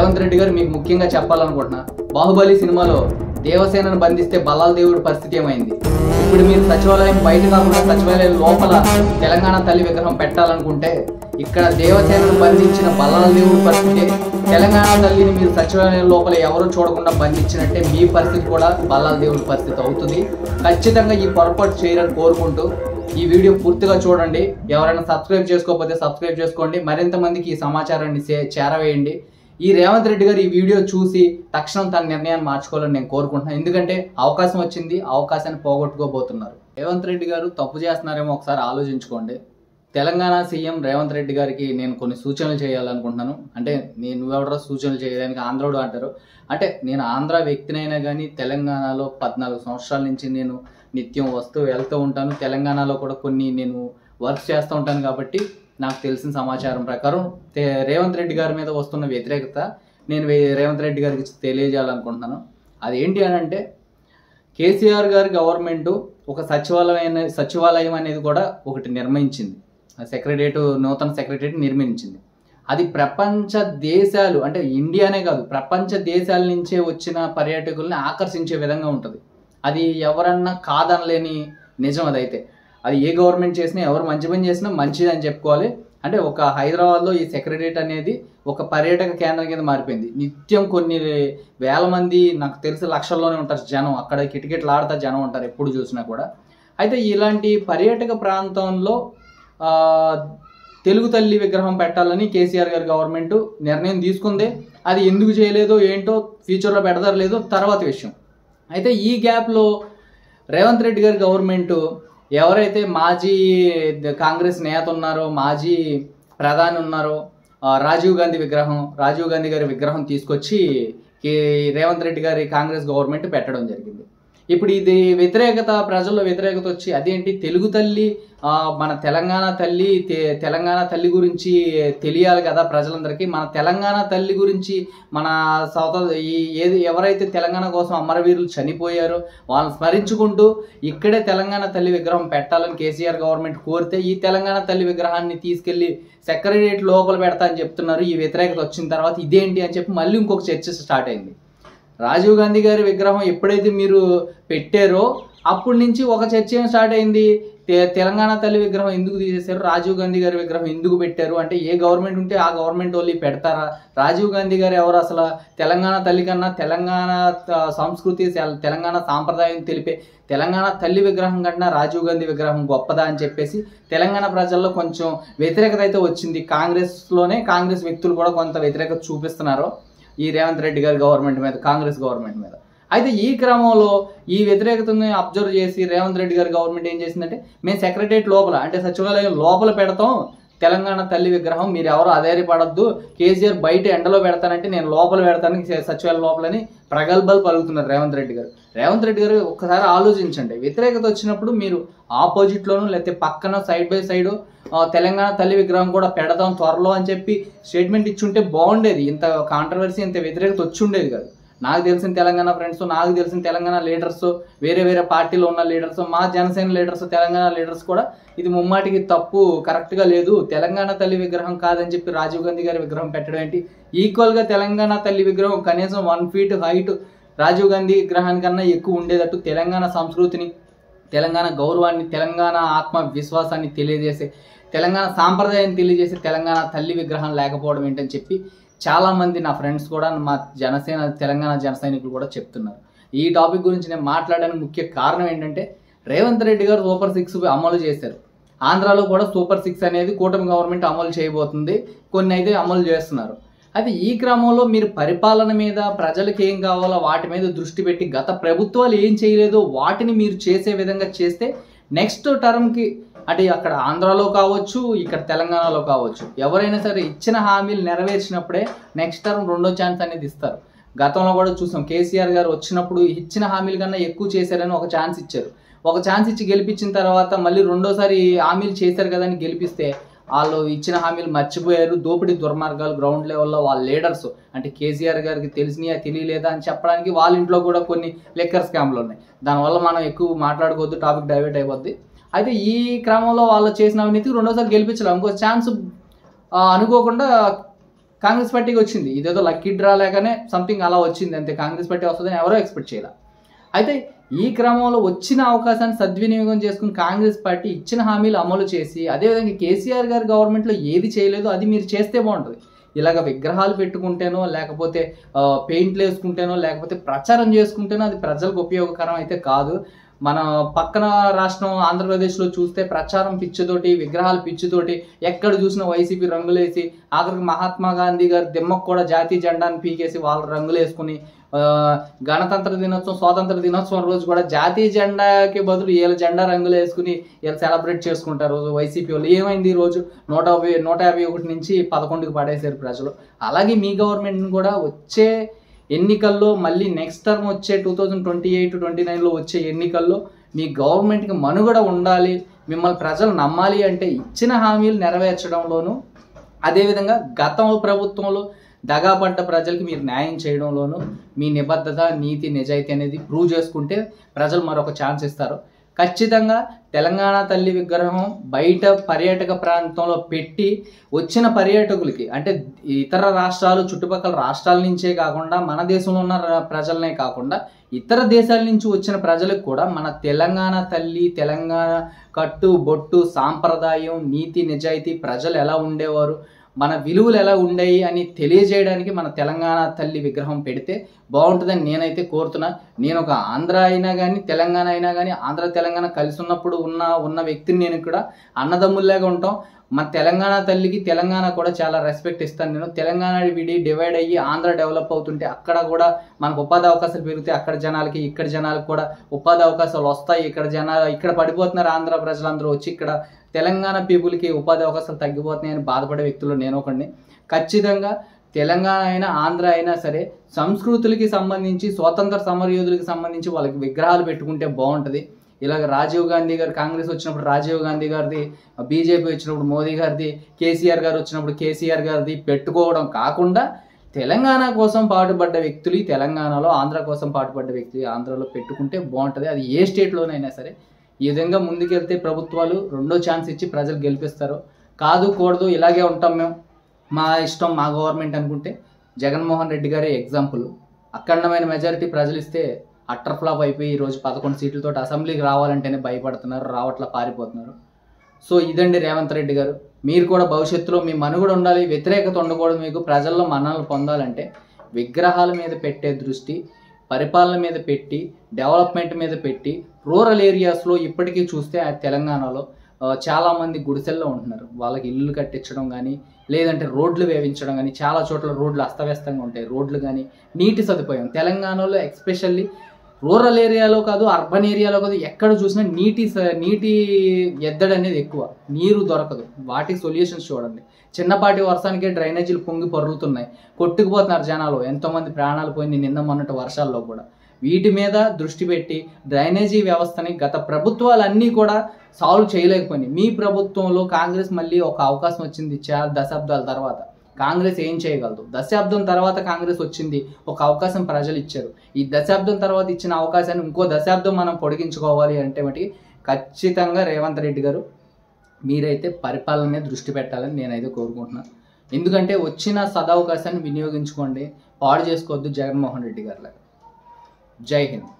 రేవంత్ రెడ్డి గారు మీకు ముఖ్యంగా చెప్పాలనుకుంటున్నా, బాహుబలి సినిమాలో దేవసేనను బంధిస్తే బల్లాల దేవుడి పరిస్థితి ఏమైంది? ఇప్పుడు మీరు సచివాలయం బయట కాకుండా సచివాలయం లోపల తెలంగాణ తల్లి విగ్రహం పెట్టాలనుకుంటే ఇక్కడ దేవసేనను బంధించిన బల్లాల దేవుడి పరిస్థితి, తెలంగాణ తల్లిని మీరు సచివాలయం లోపల ఎవరు చూడకుండా బంధించినట్టే మీ పరిస్థితి కూడా బల్లాల దేవుడి పరిస్థితి అవుతుంది. ఖచ్చితంగా ఈ పొరపాటు చేయరని కోరుకుంటూ ఈ వీడియో పూర్తిగా చూడండి. ఎవరైనా సబ్స్క్రైబ్ చేసుకోకపోతే సబ్స్క్రైబ్ చేసుకోండి. మరింత మందికి ఈ సమాచారాన్ని చేరవేయండి. ఈ రేవంత్ రెడ్డి గారు ఈ వీడియో చూసి తక్షణం తన నిర్ణయాన్ని మార్చుకోవాలని నేను కోరుకుంటున్నాను. ఎందుకంటే అవకాశం వచ్చింది, అవకాశాన్ని పోగొట్టుకోబోతున్నారు. రేవంత్ రెడ్డి గారు తప్పు చేస్తున్నారేమో ఒకసారి ఆలోచించుకోండి. తెలంగాణ సీఎం రేవంత్ రెడ్డి గారికి నేను కొన్ని సూచనలు చేయాలనుకుంటున్నాను. అంటే నువ్వెవడో సూచనలు చేయడానికి ఆంధ్రోడు అంటారు. అంటే నేను ఆంధ్ర వ్యక్తినైనా కానీ తెలంగాణలో 14 సంవత్సరాల నుంచి నేను నిత్యం వెళ్తూ ఉంటాను. తెలంగాణలో కూడా కొన్ని నేను వర్క్ చేస్తూ ఉంటాను. కాబట్టి నాకు తెలిసిన సమాచారం ప్రకారం రేవంత్ రెడ్డి గారి మీద వస్తున్న వ్యతిరేకత నేను రేవంత్ రెడ్డి గారికి తెలియజేయాలనుకుంటున్నాను. అదేంటి అని అంటే, కేసీఆర్ గారి గవర్నమెంట్ ఒక సచివాలయం అనేది కూడా ఒకటి నిర్మించింది. నూతన సెక్రటరియట్ నిర్మించింది. అది ప్రపంచ దేశాలు అంటే ఇండియానే కాదు, ప్రపంచ దేశాల నుంచే వచ్చిన పర్యాటకుల్ని ఆకర్షించే విధంగా ఉంటుంది. అది ఎవరన్నా కాదనలేని నిజం. అది ఏ గవర్నమెంట్ చేసినా, ఎవరు మంచి పని చేసినా మంచిది అని చెప్పుకోవాలి. అంటే ఒక హైదరాబాద్లో ఈ సెక్రటరియట్ అనేది ఒక పర్యాటక కేంద్రం కింద మారిపోయింది. నిత్యం కొన్ని వేల మంది, నాకు తెలిసి లక్షల్లోనే ఉంటారు జనం. అక్కడ కిటకిటలు ఆడుతా జనం ఉంటారు ఎప్పుడు చూసినా కూడా. అయితే ఇలాంటి పర్యాటక ప్రాంతంలో తెలుగు తల్లి విగ్రహం పెట్టాలని కేసీఆర్ గారి గవర్నమెంట్ నిర్ణయం తీసుకుంది. అది ఎందుకు చేయలేదో ఏంటో, ఫ్యూచర్లో పెడతారో లేదో తర్వాత విషయం. అయితే ఈ గ్యాప్లో రేవంత్ రెడ్డి గారి గవర్నమెంట్ ఎవరైతే మాజీ కాంగ్రెస్ నేత ఉన్నారో, మాజీ ప్రధాని ఉన్నారో, రాజీవ్ గాంధీ గారి విగ్రహం తీసుకొచ్చి రేవంత్ రెడ్డి గారి కాంగ్రెస్ గవర్నమెంట్ పెట్టడం జరిగింది. ఇప్పుడు ఇది ప్రజల్లో వ్యతిరేకత వచ్చి, అదేంటి తెలుగు తల్లి, మన తెలంగాణ తల్లి గురించి తెలియాలి కదా ప్రజలందరికీ. మన తెలంగాణ తల్లి గురించి, మన ఎవరైతే తెలంగాణ కోసం అమరవీరులు చనిపోయారో వాళ్ళని స్మరించుకుంటూ ఇక్కడే తెలంగాణ తల్లి విగ్రహం పెట్టాలని కేసీఆర్ గవర్నమెంట్ కోరితే, ఈ తెలంగాణ తల్లి విగ్రహాన్ని తీసుకెళ్లి సెక్రటరియట్ లోపల పెడతా అని చెప్తున్నారు. ఈ వ్యతిరేకత వచ్చిన తర్వాత ఇదేంటి అని చెప్పి మళ్ళీ ఇంకొక చర్చ స్టార్ట్ అయింది. రాజీవ్ గాంధీ గారి విగ్రహం ఎప్పుడైతే మీరు పెట్టారో అప్పటి నుంచి ఒక చర్చ ఏం స్టార్ట్ అయింది. తెలంగాణ తల్లి విగ్రహం ఎందుకు తీసేశారు, రాజీవ్ గాంధీ గారి విగ్రహం ఎందుకు పెట్టారు అంటే, ఏ గవర్నమెంట్ ఉంటే ఆ గవర్నమెంట్ వాళ్ళు పెడతారా? రాజీవ్ గాంధీ గారు ఎవరు? అసలు తెలంగాణ తల్లి కన్నా తెలంగాణ సంస్కృతి, తెలంగాణ సాంప్రదాయం తెలిపే తెలంగాణ తల్లి విగ్రహం కన్నా రాజీవ్ గాంధీ విగ్రహం గొప్పదా అని చెప్పేసి తెలంగాణ ప్రజల్లో కొంచెం వ్యతిరేకత అయితే వచ్చింది. కాంగ్రెస్ వ్యక్తులు కూడా కొంత వ్యతిరేకత చూపిస్తున్నారు ఈ రేవంత్ రెడ్డి గారి గవర్నమెంట్ మీద, కాంగ్రెస్ గవర్నమెంట్ మీద. అయితే ఈ క్రమంలో ఈ వ్యతిరేకతని అబ్జర్వ్ చేసి రేవంత్ రెడ్డి గారి గవర్నమెంట్ ఏం చేసిందంటే, మేము సెక్రటరియట్ లోపల అంటే సచివాలయం లోపల పెడతాం తెలంగాణ తల్లి విగ్రహం, మీరు ఎవరు అధైర్యపడద్దు, కేసీఆర్ బయట ఎండలో పెడతానంటే నేను లోపల పెడతాను సచివాలయం లోపలని ప్రగల్భాలు పలుకుతున్నారు రేవంత్ రెడ్డి గారు. రేవంత్ రెడ్డి గారు ఒక్కసారి ఆలోచించండి. వ్యతిరేకత వచ్చినప్పుడు మీరు ఆపోజిట్లోనూ లేకపోతే పక్కన సైడ్ బై సైడ్ తెలంగాణ తల్లి విగ్రహం కూడా పెడదాం త్వరలో అని చెప్పి స్టేట్మెంట్ ఇచ్చుంటే బాగుండేది. ఇంత కాంట్రవర్సీ, ఇంత వ్యతిరేకత వచ్చి ఉండేది కాదు. నాకు తెలిసిన తెలంగాణ ఫ్రెండ్స్, నాకు తెలిసిన తెలంగాణ లీడర్స్, వేరే పార్టీలో ఉన్న లీడర్స్, మా జనసేన లీడర్స్, తెలంగాణ లీడర్స్ కూడా ఇది ముమ్మాటికి తప్పు, కరెక్ట్గా లేదు, తెలంగాణ తల్లి విగ్రహం కాదని చెప్పి రాజీవ్ గాంధీ గారి విగ్రహం పెట్టడం ఏంటి, ఈక్వల్గా తెలంగాణ తల్లి విగ్రహం కనీసం 1 feet హైట్ రాజీవ్ గాంధీ విగ్రహానికన్నా ఎక్కువ ఉండేటట్టు తెలంగాణ సంస్కృతిని, తెలంగాణ గౌరవాన్ని, తెలంగాణ ఆత్మ విశ్వాసాన్ని తెలియజేసే, తెలంగాణ సాంప్రదాయాన్ని తెలియజేసే తెలంగాణ తల్లి విగ్రహం లేకపోవడం ఏంటని చెప్పి చాలామంది నా ఫ్రెండ్స్ కూడా, మా తెలంగాణ జన సైనికులు కూడా చెప్తున్నారు. ఈ టాపిక్ గురించి నేను మాట్లాడడానికి ముఖ్య కారణం ఏంటంటే, రేవంత్ రెడ్డి గారు సూపర్ 6 అమలు చేశారు. ఆంధ్రాలో కూడా సూపర్ 6 అనేది కూటమి గవర్నమెంట్ అమలు చేయబోతుంది. కొన్ని అయితే అమలు చేస్తున్నారు. అయితే ఈ క్రమంలో మీరు పరిపాలన మీద, ప్రజలకు ఏం కావాలో వాటి మీద దృష్టి పెట్టి గత ప్రభుత్వాలు ఏం చేయలేదో వాటిని మీరు చేసే విధంగా చేస్తే నెక్స్ట్ టర్మ్కి, అంటే అక్కడ ఆంధ్రాలో కావచ్చు, ఇక్కడ తెలంగాణలో కావచ్చు, ఎవరైనా సరే ఇచ్చిన హామీలు నెరవేర్చినప్పుడే నెక్స్ట్ టర్మ్ రెండో ఛాన్స్ అనేది ఇస్తారు. గతంలో కూడా చూసాం, కేసీఆర్ గారు వచ్చినప్పుడు ఇచ్చిన హామీల కన్నా ఎక్కువ చేశారని ఒక ఛాన్స్ ఇచ్చారు. ఒక ఛాన్స్ ఇచ్చి గెలిపించిన తర్వాత మళ్ళీ రెండోసారి హామీలు చేశారు కదా అని గెలిపిస్తే వాళ్ళు ఇచ్చిన హామీలు మర్చిపోయారు. దోపిడీ దుర్మార్గాలు గ్రౌండ్ లెవెల్లో వాళ్ళ లీడర్స్, అంటే కేసీఆర్ గారికి తెలిసినాయా తెలియలేదా అని చెప్పడానికి వాళ్ళ ఇంట్లో కూడా కొన్ని లిక్కర్ స్కామ్లు ఉన్నాయి. దానివల్ల మనం ఎక్కువ మాట్లాడుకోవద్దు, టాపిక్ డైవర్ట్ అయిపోద్ది. అయితే ఈ క్రమంలో వాళ్ళు చేసిన అవినీతికి రెండోసారి గెలిపించలేం. ఇంకో ఛాన్స్ అనుకోకుండా కాంగ్రెస్ పార్టీకి వచ్చింది. ఇదేదో లక్కీ డ్రా లేకనే సంథింగ్ అలా వచ్చింది అంతే. కాంగ్రెస్ పార్టీ వస్తుందని ఎవరో ఎక్స్పెక్ట్ చేయాలి. అయితే ఈ క్రమంలో వచ్చిన అవకాశాన్ని సద్వినియోగం చేసుకుని కాంగ్రెస్ పార్టీ ఇచ్చిన హామీలు అమలు చేసి, అదేవిధంగా కేసీఆర్ గారి గవర్నమెంట్లో ఏది చేయలేదో అది మీరు చేస్తే బాగుంటుంది. ఇలాగ విగ్రహాలు పెట్టుకుంటేనో, లేకపోతే పెయింట్లు వేసుకుంటేనో, లేకపోతే ప్రచారం చేసుకుంటేనో అది ప్రజలకు ఉపయోగకరం అయితే కాదు. మన పక్కన రాష్ట్రం ఆంధ్రప్రదేశ్లో చూస్తే ప్రచారం పిచ్చితోటి, విగ్రహాలు పిచ్చితోటి, ఎక్కడ చూసినా వైసీపీ రంగులేసి, ఆఖరికి మహాత్మా గాంధీ గారి దిమ్మకు కూడా జాతీయ జెండాను పీకేసి వాళ్ళు రంగులు వేసుకుని, గణతంత్ర దినోత్సవం, స్వాతంత్ర దినోత్సవం రోజు కూడా జాతీయ జెండాకి బదులు వీళ్ళ జెండా రంగులు వేసుకుని వీళ్ళు సెలబ్రేట్ చేసుకుంటారు వైసీపీ వాళ్ళు. ఏమైంది ఈరోజు 151 నుంచి 11కి పడేశారు ప్రజలు. అలాగే మీ గవర్నమెంట్ని కూడా వచ్చే ఎన్నికల్లో, మళ్ళీ నెక్స్ట్ టర్మ్ వచ్చే 2028-29లో వచ్చే ఎన్నికల్లో మీ గవర్నమెంట్కి మనుగడ ఉండాలి, మిమ్మల్ని ప్రజలు నమ్మాలి అంటే ఇచ్చిన హామీలు నెరవేర్చడంలోనూ, అదేవిధంగా గతం ప్రభుత్వంలో దగాపడ్డ ప్రజలకి మీరు న్యాయం చేయడంలోనూ మీ నిబద్ధత, నీతి, నిజాయితీ అనేది ప్రూవ్ చేసుకుంటే ప్రజలు మరొక ఛాన్స్ ఇస్తారు. ఖచ్చితంగా తెలంగాణ తల్లి విగ్రహం బయట పర్యాటక ప్రాంతంలో పెట్టి వచ్చిన పర్యాటకులకి, అంటే ఇతర రాష్ట్రాలు, చుట్టుపక్కల రాష్ట్రాల నుంచే కాకుండా, మన దేశంలో ఉన్న ప్రజలనే కాకుండా ఇతర దేశాల నుంచి వచ్చిన ప్రజలకు కూడా మన తెలంగాణ తల్లి, తెలంగాణ కట్టు బొట్టు, సాంప్రదాయం, నీతి, నిజాయితీ, ప్రజలు ఎలా ఉండేవారు, మన విలువలు ఎలా ఉండేవి అని తెలియజేయడానికి మన తెలంగాణ తల్లి విగ్రహం పెడితే బాగుంటుందని నేనైతే కోరుతున్నా. నేను ఒక ఆంధ్ర అయినా కానీ, తెలంగాణ అయినా కానీ, ఆంధ్ర తెలంగాణ కలిసి ఉన్నప్పుడు ఉన్న వ్యక్తిని నేను ఇక్కడ అన్నదమ్ముల్లాగా ఉంటాం. మన తెలంగాణ తల్లికి తెలంగాణ కూడా చాలా రెస్పెక్ట్ ఇస్తాను నేను. తెలంగాణ డివైడ్ అయ్యి ఆంధ్ర డెవలప్ అవుతుంటే అక్కడ కూడా మనకు ఉపాధి అవకాశాలు పెరిగితే అక్కడ జనాలకి, ఇక్కడ జనాలకు కూడా ఉపాధి అవకాశాలు వస్తాయి. ఇక్కడ పడిపోతున్నారు ఆంధ్ర ప్రజలందరూ వచ్చి, ఇక్కడ తెలంగాణ పీపుల్కి ఉపాధి అవకాశాలు తగ్గిపోతున్నాయని బాధపడే వ్యక్తులు నేను ఒకడిని. ఖచ్చితంగా తెలంగాణ అయినా ఆంధ్ర అయినా సరే సంస్కృతులకి సంబంధించి, స్వాతంత్ర సమరయోధులకి సంబంధించి వాళ్ళకి విగ్రహాలు పెట్టుకుంటే బాగుంటుంది. ఇలాగ రాజీవ్ గాంధీ గారు కాంగ్రెస్ వచ్చినప్పుడు రాజీవ్ గాంధీ గారిది, బీజేపీ వచ్చినప్పుడు మోదీ గారిది, కేసీఆర్ గారు వచ్చినప్పుడు కేసీఆర్ గారిది పెట్టుకోవడం కాకుండా తెలంగాణ కోసం పాటుపడ్డ వ్యక్తులు తెలంగాణలో, ఆంధ్ర కోసం పాటుపడ్డ వ్యక్తులు ఆంధ్రలో పెట్టుకుంటే బాగుంటుంది. అది ఏ స్టేట్లోనైనా సరే. ఈ విధంగా ముందుకెళ్తే ప్రభుత్వాలు రెండో ఛాన్స్ ఇచ్చి ప్రజలు గెలిపిస్తారు. కాదు కూడదు ఇలాగే ఉంటాం మేము, మా ఇష్టం, మా గవర్నమెంట్ అనుకుంటే జగన్మోహన్ రెడ్డి గారే ఎగ్జాంపుల్. అఖండమైన మెజారిటీ ప్రజలు ఇస్తే అట్టర్ ఫ్లాప్ అయిపోయి ఈరోజు 11 సీట్లతో అసెంబ్లీకి రావాలంటేనే భయపడుతున్నారు, రావట్లా పారిపోతున్నారు. సో ఇదండి రేవంత్ రెడ్డి గారు. మీరు కూడా భవిష్యత్తులో మీ మనుగడ ఉండాలి, వ్యతిరేకత ఉండకూడదు. మీకు ప్రజల్లో మన్ననలు పొందాలంటే విగ్రహాల మీద పెట్టే దృష్టి, పరిపాలన మీద పెట్టి, డెవలప్మెంట్ మీద పెట్టి, రూరల్ ఏరియాస్లో ఇప్పటికీ చూస్తే తెలంగాణలో చాలామంది గుడిసెల్లో ఉంటున్నారు. వాళ్ళకి ఇల్లు కట్టించడం కానీ, లేదంటే రోడ్లు వేయించడం కానీ, చాలా చోట్ల రోడ్లు అస్తవ్యస్తంగా ఉంటాయి. రోడ్లు కానీ, నీటి సదుపాయం తెలంగాణలో ఎస్పెషల్లీ రూరల్ ఏరియాలో కాదు, అర్బన్ ఏరియాలో కాదు, ఎక్కడ చూసినా నీటి ఎద్దడి అనేది ఎక్కువ, నీరు దొరకదు. వాటికి సొల్యూషన్స్ చూడండి. చిన్నపాటి వర్షానికే డ్రైనేజీలు పొంగి పొర్లుతున్నాయి, కొట్టుకుపోతున్నారు జనాలు, ఎంతోమంది ప్రాణాలు పోయింది నిన్న మొన్నటి వర్షాల్లో కూడా. వీటి మీద దృష్టి పెట్టి డ్రైనేజీ వ్యవస్థని గత ప్రభుత్వాలన్నీ కూడా సాల్వ్ చేయలేకపోయినాయి. మీ ప్రభుత్వంలో కాంగ్రెస్ మళ్ళీ ఒక అవకాశం వచ్చింది, దశాబ్దాల తర్వాత. కాంగ్రెస్ ఏం చేయగలదు? దశాబ్దం తర్వాత కాంగ్రెస్ వచ్చింది, ఒక అవకాశం ప్రజలు ఇచ్చారు. ఈ దశాబ్దం తర్వాత ఇచ్చిన అవకాశాన్ని ఇంకో దశాబ్దం మనం పొడిగించుకోవాలి అంటే మటుకి ఖచ్చితంగా రేవంత్ రెడ్డి గారు మీరైతే పరిపాలన మీద దృష్టి పెట్టాలని నేనైతే కోరుకుంటున్నాను. ఎందుకంటే వచ్చిన సదవకాశాన్ని వినియోగించుకోండి, పాడు చేసుకోవద్దు జగన్మోహన్ రెడ్డి గారిలాగా. జై హింద్.